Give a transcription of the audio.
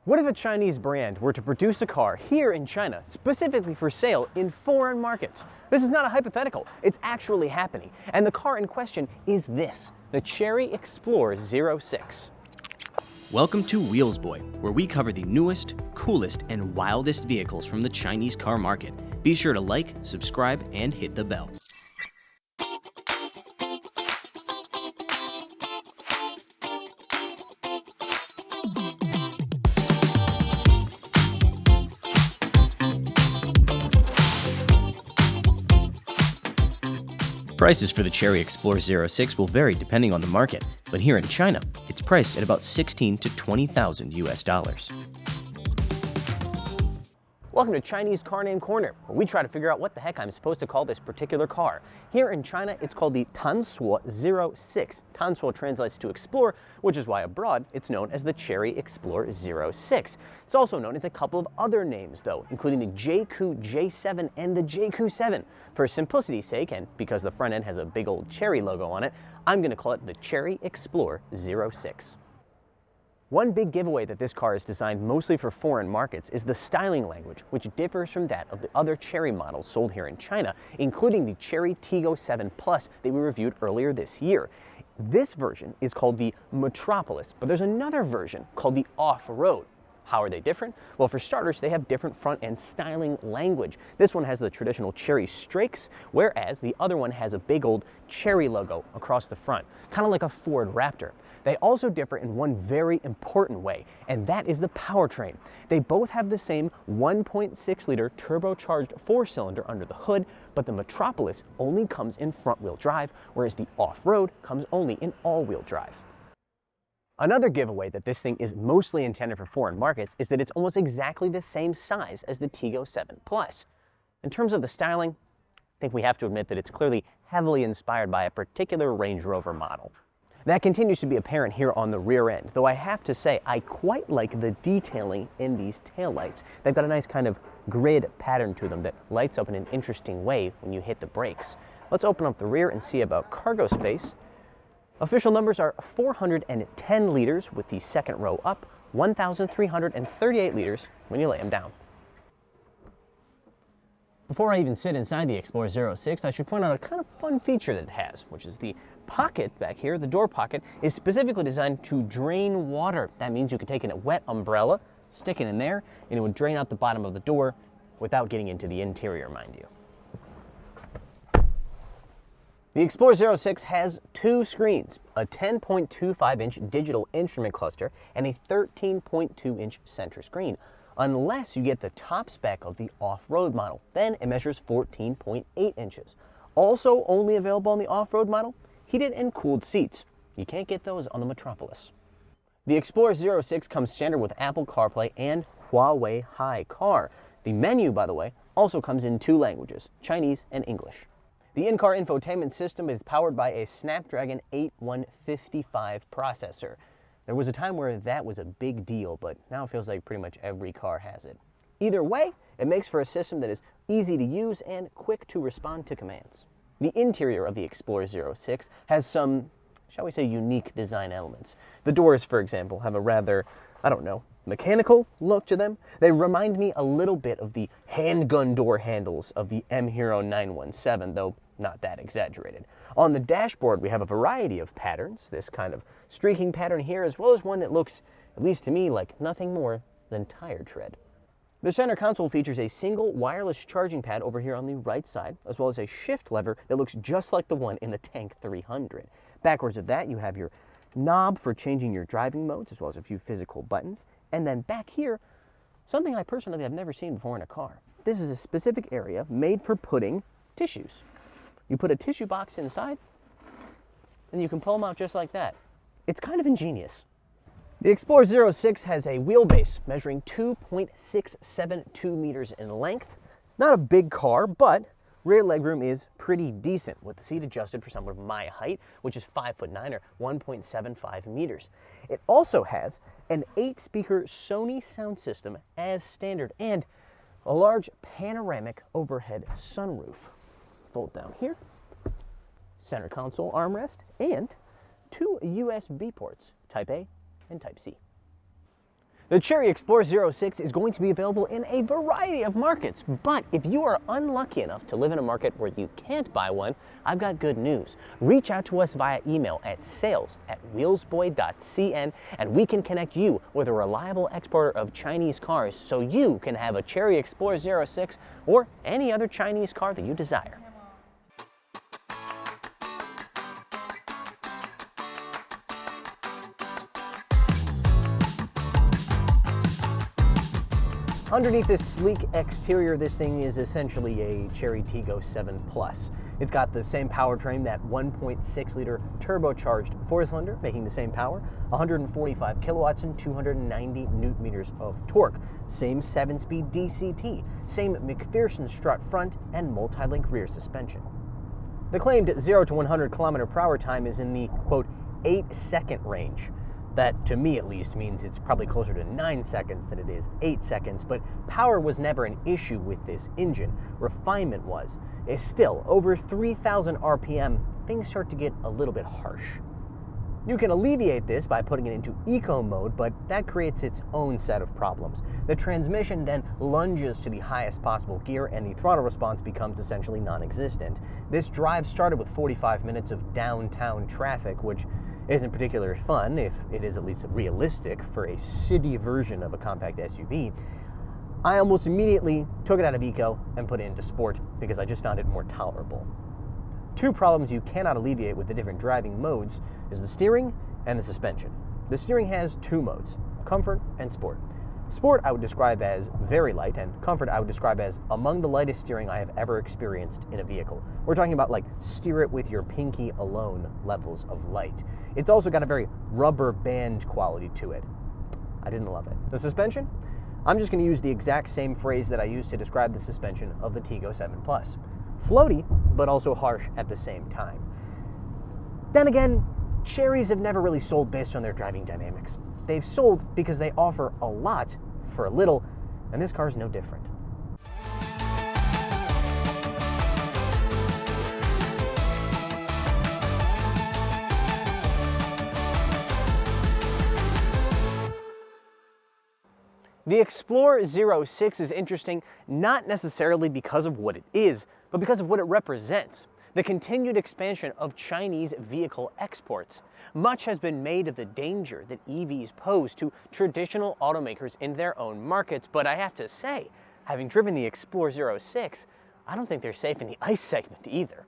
What if a Chinese brand were to produce a car here in China, specifically for sale in foreign markets? This is not a hypothetical, it's actually happening. And the car in question is this, the Chery Explore 06. Welcome to Wheels Boy, where we cover the newest, coolest, and wildest vehicles from the Chinese car market. Be sure to like, subscribe, and hit the bell. Prices for the Chery Explore 06 will vary depending on the market, but here in China, it's priced at about $16,000 to $20,000 US. Welcome to Chinese Car Name Corner, where we try to figure out what the heck I'm supposed to call this particular car. Here in China, it's called the Tansuo 06. Tansuo translates to explore, which is why abroad it's known as the Chery Explore 06. It's also known as a couple of other names though, including the Jaecoo J7 and the Jaecoo 7. For simplicity's sake, and because the front end has a big old Chery logo on it, I'm going to call it the Chery Explore 06. One big giveaway that this car is designed mostly for foreign markets is the styling language, which differs from that of the other Chery models sold here in China, including the Chery Tiggo 7 Plus that we reviewed earlier this year. This version is called the Metropolis, but there's another version called the Off-Road. How are they different? Well, for starters, they have different front-end styling language. This one has the traditional Chery strakes, whereas the other one has a big old Chery logo across the front, kind of like a Ford Raptor. They also differ in one very important way, and that is the powertrain. They both have the same 1.6-liter turbocharged four-cylinder under the hood, but the Metropolis only comes in front-wheel drive, whereas the Off-Road comes only in all-wheel drive. Another giveaway that this thing is mostly intended for foreign markets is that it's almost exactly the same size as the Tiggo 7 Plus. In terms of the styling, I think we have to admit that it's clearly heavily inspired by a particular Range Rover model. That continues to be apparent here on the rear end, though I have to say I quite like the detailing in these taillights. They've got a nice kind of grid pattern to them that lights up in an interesting way when you hit the brakes. Let's open up the rear and see about cargo space. Official numbers are 410 liters with the second row up, 1,338 liters when you lay them down. Before I even sit inside the Explorer 06, I should point out a kind of fun feature that it has, which is the pocket back here. The door pocket is specifically designed to drain water. That means you can take in a wet umbrella, stick it in there, and it would drain out the bottom of the door without getting into the interior, mind you. The Explorer 06 has two screens, a 10.25-inch digital instrument cluster and a 13.2-inch center screen, unless you get the top spec of the off-road model. Then it measures 14.8 inches. Also only available on the off-road model, heated and cooled seats. You can't get those on the Metropolis. The Explorer 06 comes standard with Apple CarPlay and Huawei Hi Car. The menu, by the way, also comes in two languages, Chinese and English. The in-car infotainment system is powered by a Snapdragon 8155 processor. There was a time where that was a big deal, but now it feels like pretty much every car has it. Either way, it makes for a system that is easy to use and quick to respond to commands. The interior of the Explorer 06 has some, shall we say, unique design elements. The doors, for example, have a rather, mechanical look to them. They remind me a little bit of the handgun door handles of the M Hero 917, though not that exaggerated. On the dashboard, we have a variety of patterns, this kind of streaking pattern here, as well as one that looks, at least to me, like nothing more than tire tread. The center console features a single wireless charging pad over here on the right side, as well as a shift lever that looks just like the one in the Tank 300. Backwards of that, you have your knob for changing your driving modes, as well as a few physical buttons. And then back here, something I personally have never seen before in a car. This is a specific area made for putting tissues. You put a tissue box inside, and you can pull them out just like that. It's kind of ingenious. The Explorer 06 has a wheelbase measuring 2.672 meters in length. Not a big car, but rear legroom is pretty decent, with the seat adjusted for someone of my height, which is 5'9" or 1.75 meters. It also has an 8-speaker Sony sound system as standard and a large panoramic overhead sunroof. Fold down here, center console armrest, and two USB ports, Type A and Type C. The Chery Explore 06 is going to be available in a variety of markets, but if you are unlucky enough to live in a market where you can't buy one, I've got good news. Reach out to us via email at sales@wheelsboy.cn and we can connect you with a reliable exporter of Chinese cars so you can have a Chery Explore 06 or any other Chinese car that you desire. Underneath this sleek exterior, this thing is essentially a Chery J7 Plus. It's got the same powertrain, that 1.6-liter turbocharged four-cylinder, making the same power, 145 kilowatts and 290 newton-meters of torque. Same 7-speed DCT, same McPherson strut front, and multi-link rear suspension. The claimed 0 to 100 kilometer per hour time is in the, quote, 8-second range. That, to me at least, means it's probably closer to 9 seconds than it is 8 seconds, but power was never an issue with this engine. Refinement was. Still, over 3,000 RPM, things start to get a little bit harsh. You can alleviate this by putting it into eco mode, but that creates its own set of problems. The transmission then lunges to the highest possible gear and the throttle response becomes essentially non-existent. This drive started with 45 minutes of downtown traffic, which isn't particularly fun, if it is at least realistic for a city version of a compact SUV. I almost immediately took it out of eco and put it into sport because I just found it more tolerable. Two problems you cannot alleviate with the different driving modes is the steering and the suspension. The steering has two modes, comfort and sport. Sport I would describe as very light, and comfort I would describe as among the lightest steering I have ever experienced in a vehicle. We're talking about like steer it with your pinky alone levels of light. It's also got a very rubber band quality to it. I didn't love it. The suspension? I'm just going to use the exact same phrase that I used to describe the suspension of the J7 Plus. Floaty, but also harsh at the same time. Then again, Cherys have never really sold based on their driving dynamics. They've sold because they offer a lot for a little, and this car is no different. The Explore 06 is interesting not necessarily because of what it is, but because of what it represents. The continued expansion of Chinese vehicle exports. Much has been made of the danger that EVs pose to traditional automakers in their own markets, but I have to say, having driven the Explore 06, I don't think they're safe in the ICE segment either.